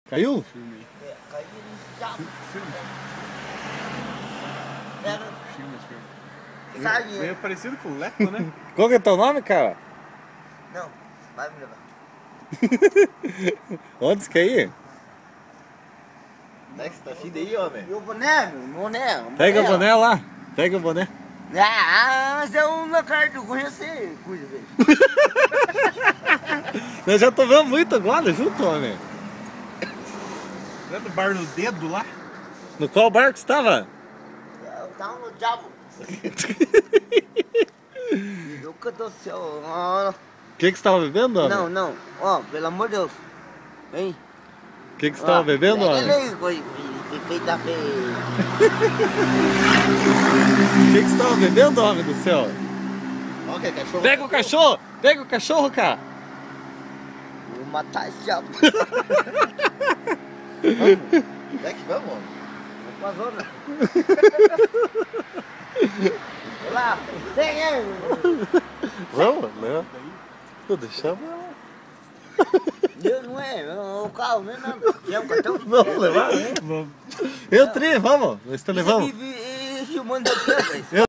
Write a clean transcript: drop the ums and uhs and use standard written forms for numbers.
Caiu? Filme. É, caiu no chão. Filme. Pega, Filme. sai. Meio parecido com o Leco, né? Qual que é teu nome, cara? Não, vai me levar. Onde você quer ir? Como é que você tá afim daí, homem? E o boné, meu? Boné. Pega o boné lá. Pega o boné. Ah, mas é um lugar que eu conheci. Cuida dele. Nós já tomamos muito agora junto, homem. Não é do bar no dedo lá? No qual barco você estava? Eu tava no diabo. Nunca do céu. O que você estava bebendo, homem? Não, não. Ó, pelo amor de Deus. Vem. O que você estava bebendo, homem? Que feita feia. O que você estava bebendo, homem do céu? Ó, que é cachorro. Pega o cachorro! Pega o cachorro, cara! Vou matar esse diabo. É que vamos, homem. Vou pra zona. Vai lá. Vem aí. Vamos, né? Tô deixando ela. Eu não é, o carro mesmo. É um cartão. Vamos levar? Vamos. Eu, Tri, vamos. Nós te levamos. Filmando aqui, velho.